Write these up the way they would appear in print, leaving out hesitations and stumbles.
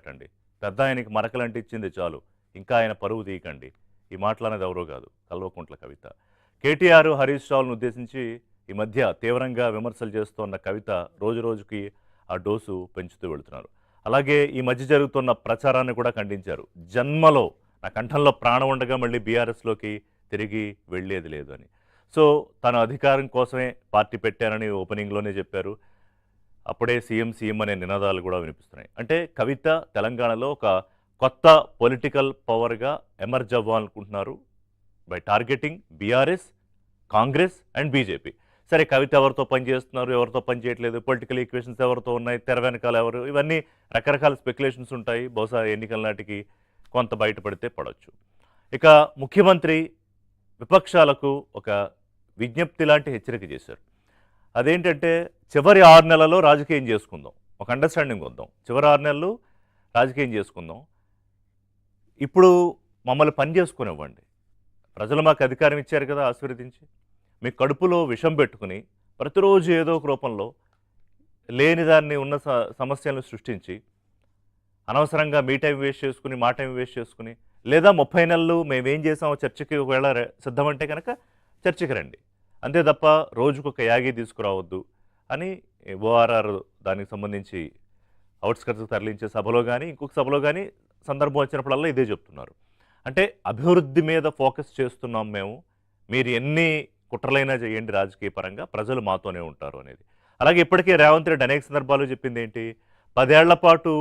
పెట్టండి. పెద్ద ఆయనకి మరకలంటి ఇచ్చింది చాలు. ఇంకా ఆయన పరువు తీయకండి. ఈ మాటలనేది ఎవరో కాదు, కల్వకుంట్ల కవిత. కేటీఆర్, హరీష్ రావులను ఉద్దేశించి ఈ మధ్య తీవ్రంగా విమర్శలు చేస్తున్న కవిత రోజురోజుకి ఆ డోసు పెంచుతూ వెళుతున్నారు. అలాగే ఈ మధ్య జరుగుతున్న ప్రచారాన్ని కూడా ఖండించారు. జన్మలో నా కంఠంలో ప్రాణం ఉండగా మళ్ళీ బీఆర్ఎస్లోకి తిరిగి వెళ్ళేది లేదు అని. సో తన అధికారం కోసమే పార్టీ పెట్టారని ఓపెనింగ్లోనే చెప్పారు. అప్పుడే సీఎం సీఎం అనే నినాదాలు కూడా వినిపిస్తున్నాయి. అంటే కవిత తెలంగాణలో ఒక కొత్త పొలిటికల్ పవర్గా ఎమర్జ్ అవ్వాలనుకుంటున్నారు by targeting BRS, Congress and BJP. సరే కవిత ఎవరితో పనిచేస్తున్నారు, ఎవరితో పని చేయట్లేదు, పొలిటికల్ ఈక్వేషన్స్ ఎవరితో ఉన్నాయి, తెర వెనకాల ఎవరు, ఇవన్నీ రకరకాల స్పెక్యులేషన్స్ ఉంటాయి. బహుశా ఎన్నికల నాటికి కొంత బయటపడితే పడవచ్చు. ఇక ముఖ్యమంత్రి విపక్షాలకు ఒక విజ్ఞప్తి లాంటి హెచ్చరిక చేశారు. అదేంటంటే చివరి 6 నెలల్లో రాజకీయం చేసుకుందాం, ఒక అండర్స్టాండింగ్ వద్దాం, చివరి 6 నెలలు రాజకీయం చేసుకుందాం, ఇప్పుడు మమ్మల్ని పని చేసుకునివ్వండి, ప్రజలు మాకు అధికారం ఇచ్చారు కదా ఆశీర్వదించి, మీ కడుపులో విషం పెట్టుకుని ప్రతిరోజు ఏదో ఒక రూపంలో లేని దాన్ని ఉన్న సమస్యలను సృష్టించి అనవసరంగా మీ టైం వేస్ట్ చేసుకుని మా టైం వేస్ట్ చేసుకుని, లేదా 30 నెలలు మేమేం చేసామో చర్చకి ఒకవేళ సిద్ధమంటే కనుక చర్చకి రండి, అంతే తప్ప రోజుకొక యాగి తీసుకురావద్దు అని ఓఆర్ఆర్ దానికి సంబంధించి అవుట్స్కట్స్కి తరలించే సభలో కానీ ఇంకొక సభలో కానీ సందర్భం వచ్చినప్పుడల్లా ఇదే చెప్తున్నారు. అంటే అభివృద్ధి మీద ఫోకస్ చేస్తున్నాం మేము, మీరు ఎన్ని కుట్రలైనా చేయండి రాజకీయ పరంగా, ప్రజలు మాతోనే ఉంటారు అనేది. అలాగే ఇప్పటికే రేవంత్ రెడ్డి అనేక సందర్భాలు చెప్పింది ఏంటి, 10 ఏళ్ల పాటు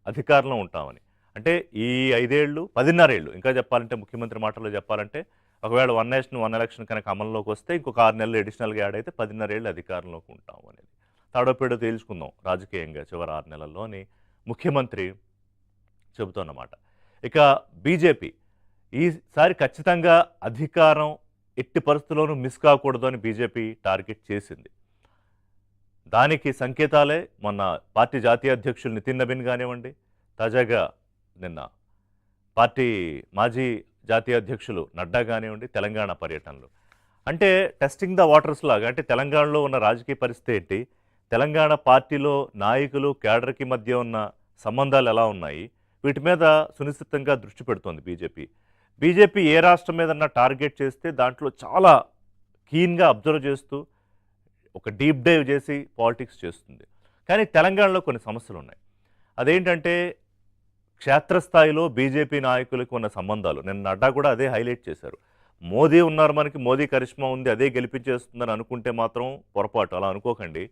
అధికారంలో ఉంటామని. అంటే ఈ 5 ఏళ్ళు 10.5 ఏళ్ళు ఇంకా చెప్పాలంటే, ముఖ్యమంత్రి మాటల్లో చెప్పాలంటే, ఒకవేళ 1 నేషన్ 1 ఎలక్షన్ కనుక అమల్లోకి వస్తే ఇంకొక 6 నెలలు అడిషనల్గా యాడ్ అయితే 10.5 ఏళ్ళు అధికారంలోకి ఉంటాం అనేది. తాడోపేడో తేల్చుకుందాం రాజకీయంగా చివరి 6 నెలల్లో అని ముఖ్యమంత్రి చెబుతున్నమాట. ఇక బీజేపీ ఈసారి ఖచ్చితంగా అధికారం ఎట్టి పరిస్థితుల్లోనూ మిస్ కాకూడదు అని బీజేపీ టార్గెట్ చేసింది. దానికి సంకేతాలే మొన్న పార్టీ జాతీయ అధ్యక్షులు నితిన్ నబీన్ కానివ్వండి, తాజాగా నిన్న పార్టీ మాజీ జాతీయ అధ్యక్షులు నడ్డా కానివ్వండి తెలంగాణ పర్యటనలు. అంటే టెస్టింగ్ ద వాటర్స్ లాగా, అంటే తెలంగాణలో ఉన్న రాజకీయ పరిస్థితి ఏంటి, తెలంగాణ పార్టీలో నాయకులు కేడర్కి మధ్య ఉన్న సంబంధాలు ఎలా ఉన్నాయి, వీటి మీద సునిశ్చితంగా దృష్టి పెడుతోంది బీజేపీ. బీజేపీ ఏ రాష్ట్రం మీదన్నా టార్గెట్ చేస్తే దాంట్లో చాలా కీన్గా అబ్జర్వ్ చేస్తూ ఒక డీప్ డైవ్ చేసి పాలిటిక్స్ చేస్తుంది. కానీ తెలంగాణలో కొన్ని సమస్యలు ఉన్నాయి. అదేంటంటే క్షేత్రస్థాయిలో బీజేపీ నాయకులకు ఉన్న సంబంధాలు. నిన్న నడ్డా కూడా అదే హైలైట్ చేశారు. మోదీ ఉన్నారు, మనకి మోదీ కరిష్మా ఉంది, అదే గెలిపించేస్తుందని అనుకుంటే మాత్రం పొరపాటు. అలా అనుకోకండి.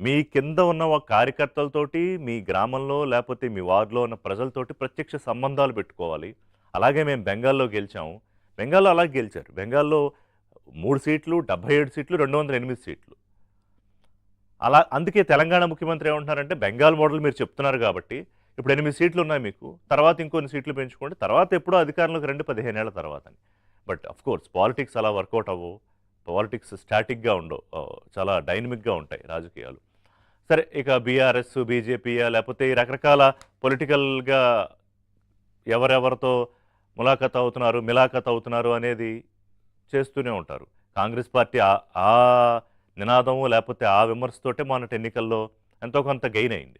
మీ కింద ఉన్న కార్యకర్తలతోటి, మీ గ్రామంలో లేకపోతే మీ వార్డులో ఉన్న ప్రజలతోటి ప్రత్యక్ష సంబంధాలు పెట్టుకోవాలి. అలాగే మేము బెంగాల్లో గెలిచాము, బెంగాల్లో అలాగే గెలిచారు. బెంగాల్లో 3 సీట్లు 77 సీట్లు 208 సీట్లు. అలా అందుకే తెలంగాణ ముఖ్యమంత్రి ఏమంటున్నారంటే, బెంగాల్ మోడల్ మీరు చెప్తున్నారు కాబట్టి ఇప్పుడు 8 సీట్లు ఉన్నాయి మీకు, తర్వాత ఇంకొన్ని సీట్లు పెంచుకోండి, తర్వాత ఎప్పుడో అధికారంలోకి రండి 15 ఏళ్ల తర్వాత అని. బట్ అఫ్కోర్స్ పాలిటిక్స్ అలా వర్కౌట్ అవ్వవు. పాలిటిక్స్ స్టాటిక్గా ఉండవు, చాలా డైనమిక్గా ఉంటాయి రాజకీయాలు. సరే, ఇక బీఆర్ఎస్, బీజేపీయా లేకపోతే ఈ రకరకాల పొలిటికల్గా ఎవరెవరితో మిలాఖత్ అవుతున్నారు అనేది చేస్తూనే ఉంటారు. కాంగ్రెస్ పార్టీ ఆ నినాదము లేకపోతే ఆ విమర్శతోటే మొన్నటి ఎన్నికల్లో ఎంతో కొంత గెయిన్ అయింది.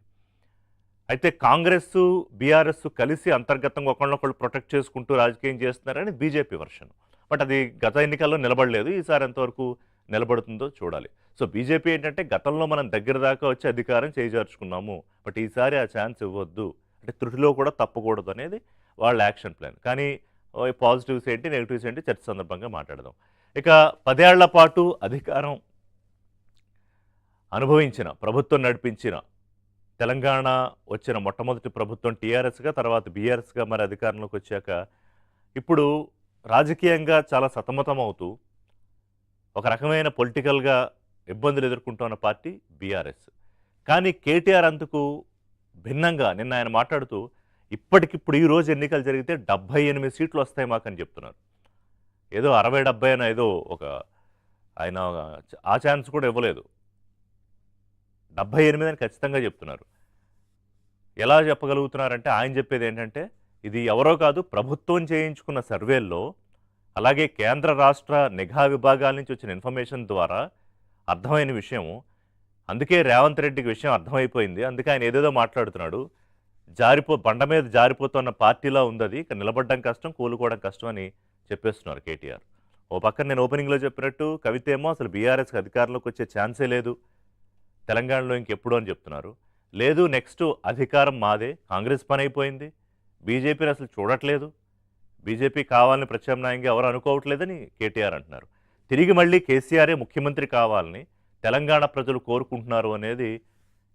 అయితే కాంగ్రెస్ బీఆర్ఎస్ కలిసి అంతర్గతంగా ఒకళ్ళొకళ్ళు ప్రొటెక్ట్ చేసుకుంటూ రాజకీయం చేస్తున్నారని బీజేపీ వర్షన్. బట్ అది గత ఎన్నికల్లో నిలబడలేదు. ఈసారి ఎంతవరకు నిలబడుతుందో చూడాలి. సో బీజేపీ ఏంటంటే, గతంలో మనం దగ్గర దాకా వచ్చి అధికారం చేజార్చుకున్నాము, బట్ ఈసారి ఆ ఛాన్స్ ఇవ్వద్దు, అంటే త్రుటిలో కూడా తప్పకూడదు అనేది వాళ్ళ యాక్షన్ ప్లాన్. కానీ పాజిటివ్స్ ఏంటి, నెగిటివ్స్ ఏంటి చర్చ సందర్భంగా మాట్లాడదాం. ఇక 10 ఏళ్ల పాటు అధికారం అనుభవించిన, ప్రభుత్వం నడిపించిన, తెలంగాణ వచ్చిన మొట్టమొదటి ప్రభుత్వం టీఆర్ఎస్గా, తర్వాత బీఆర్ఎస్గా మరి అధికారంలోకి వచ్చాక ఇప్పుడు రాజకీయంగా చాలా సతమతం అవుతూ ఒక రకమైన పొలిటికల్గా ఇబ్బందులు ఎదుర్కొంటున్న పార్టీ బీఆర్ఎస్. కానీ కేటీఆర్ అందుకు భిన్నంగా నిన్న ఆయన మాట్లాడుతూ, ఇప్పటికిప్పుడు ఈరోజు ఎన్నికలు జరిగితే 78 సీట్లు వస్తాయి మాకని చెప్తున్నారు. ఏదో 60-70 అని ఏదో ఒక ఆయన ఆ ఛాన్స్ కూడా ఇవ్వలేదు, 78 అని ఖచ్చితంగా చెప్తున్నారు. ఎలా చెప్పగలుగుతున్నారంటే, ఆయన చెప్పేది ఏంటంటే, ఇది ఎవరో కాదు, ప్రభుత్వం చేయించుకున్న సర్వేల్లో అలాగే కేంద్ర రాష్ట్ర నిఘా విభాగాల నుంచి వచ్చిన ఇన్ఫర్మేషన్ ద్వారా అర్థమైన విషయము. అందుకే రేవంత్ రెడ్డికి విషయం అర్థమైపోయింది, అందుకే ఆయన ఏదేదో మాట్లాడుతున్నాడు. బండ మీద జారిపోతున్న పార్టీలా ఉంది అది. ఇక నిలబడడం కష్టం, కూలుకోవడం కష్టం అని చెప్పేస్తున్నారు కేటీఆర్. ఓ పక్కన నేను ఓపెనింగ్‌లో చెప్పినట్టు కవిత ఏమో అసలు బీఆర్ఎస్‌కి అధికారంలోకి వచ్చే ఛాన్సే లేదు. తెలంగాణలో ఇంకెప్పుడు అని చెప్తున్నారు. లేదు నెక్స్ట్ అధికారం మాదే. కాంగ్రెస్ పనైపోయింది. బీజేపీని అసలు చూడట్లేదు. బీజేపీ కావాలని ప్రత్యామ్నాయంగా ఎవరు అనుకోవట్లేదని కేటీఆర్ అంటున్నారు. తిరిగి మళ్ళీ కేసీఆరే ముఖ్యమంత్రి కావాలని తెలంగాణ ప్రజలు కోరుకుంటున్నారు అనేది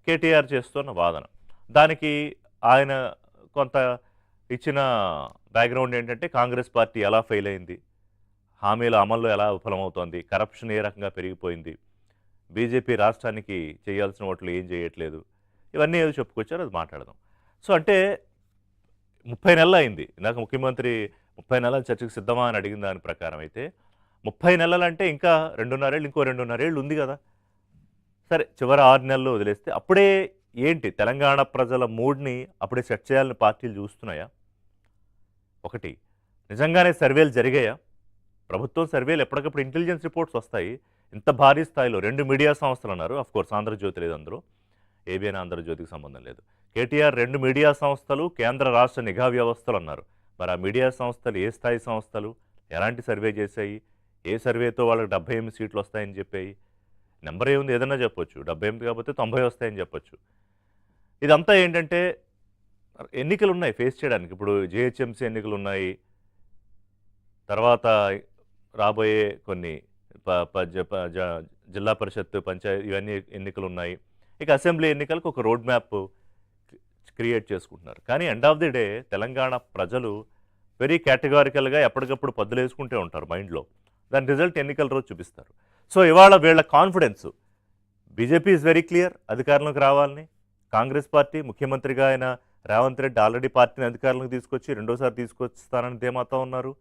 కేటీఆర్ చేస్తున్న వాదన. దానికి ఆయన కొంత ఇచ్చిన బ్యాక్‌గ్రౌండ్ ఏంటంటే కాంగ్రెస్ పార్టీ ఎలా ఫెయిల్ అయింది, హామీల అమల్లో ఎలా విఫలమవుతోంది, కరప్షన్ ఏ రకంగా పెరిగిపోయింది, బీజేపీ రాష్ట్రానికి చేయాల్సిన ఓట్లు ఏం చేయట్లేదు, ఇవన్నీ ఏదో చెప్పుకొచ్చారు, అది మాట్లాడదాం. సో అంటే 30 నెలలు అయింది. ఇందాక ముఖ్యమంత్రి 30 నెలల చర్చకు సిద్ధమా అని అడిగిన దాని ప్రకారం అయితే 30 నెలలంటే ఇంకా 2.5 ఏళ్ళు, ఇంకో 2.5 ఏళ్ళు ఉంది కదా. సరే చివరి 6 నెలలు వదిలేస్తే అప్పుడే ఏంటి తెలంగాణ ప్రజల మూడ్‌ని అప్పుడే సెట్ చేయాలని పార్టీలు చూస్తున్నాయా? ఒకటి నిజంగానే సర్వేలు జరిగాయా? ప్రభుత్వం సర్వేలు ఎప్పటికప్పుడు ఇంటెలిజెన్స్ రిపోర్ట్స్ వస్తాయి. ఇంత భారీ స్థాయిలో 2 మీడియా సంస్థలు అన్నారు. ఆఫ్‌కోర్స్ ఆంధ్రజ్యోతి లేదు అందులో. ఏబీఎన్ ఆంధ్రజ్యోతికి సంబంధం లేదు. కేటీఆర్ 2 మీడియా సంస్థలు, కేంద్ర రాష్ట్ర నిఘా వ్యవస్థలు అన్నారు. మరి ఆ మీడియా సంస్థలు ఏ స్థాయి సంస్థలు? ఎలాంటి సర్వే చేశాయి? ఏ సర్వేతో వాళ్ళకి 78 సీట్లు వస్తాయని చెప్పాయి? నెంబర్ ఏముంది ఏదన్నా చెప్పొచ్చు. 78 కాకపోతే 90 వస్తాయని చెప్పొచ్చు. ఇదంతా ఏంటంటే ఎన్నికలున్నాయి ఫేస్ చేయడానికి. ఇప్పుడు జీహెచ్ఎంసీ ఎన్నికలున్నాయి. తర్వాత రాబోయే కొన్ని ప ప జ ప జ జిల్లా పరిషత్, పంచాయతీ ఇవన్నీ ఎన్నికలున్నాయి. ఇక అసెంబ్లీ ఎన్నికలకు ఒక రోడ్ మ్యాప్ క్రియేట్ చేసుకుంటున్నారు. కానీ end of the day Telangana ప్రజలు వెరీ కేటగారికల్‌గా ఎప్పటికప్పుడు పద్దులేసుకుంటూ ఉంటారు మైండ్‌లో. దాని రిజల్ట్ ఎన్నికల రోజు చూపిస్తారు. సో ఇవాళ వీళ్ళ confidence BJP is very clear అధికారంలోకి రావాలని. కాంగ్రెస్ పార్టీ ముఖ్యమంత్రిగా ఆయన రేవంత్ రెడ్డి ఆల్రెడీ పార్టీని అధికారంలోకి తీసుకొచ్చి రెండోసారి తీసుకొస్తానని ధీమాతో ఉన్నారు.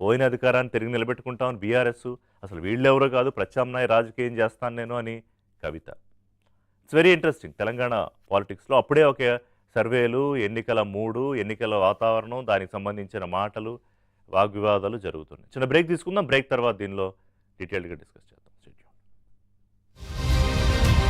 పోయిన అధికారాన్ని తిరిగి నిలబెట్టుకుంటామని బీఆర్ఎస్. అసలు వీళ్ళెవరో కాదు ప్రత్యామ్నాయ రాజకీయం చేస్తాను నేను అని కవిత. ఇట్స్ వెరీ ఇంట్రెస్టింగ్ తెలంగాణ పాలిటిక్స్‌లో. అప్పుడే ఒక సర్వేలు, ఎన్నికల మూడు, ఎన్నికల వాతావరణం, దానికి సంబంధించిన మాటలు, వాగ్వివాదాలు జరుగుతున్నాయి. చిన్న బ్రేక్ తీసుకుందాం. బ్రేక్ తర్వాత దీనిలో డీటెయిల్డ్‌గా డిస్కస్ చేద్దాం.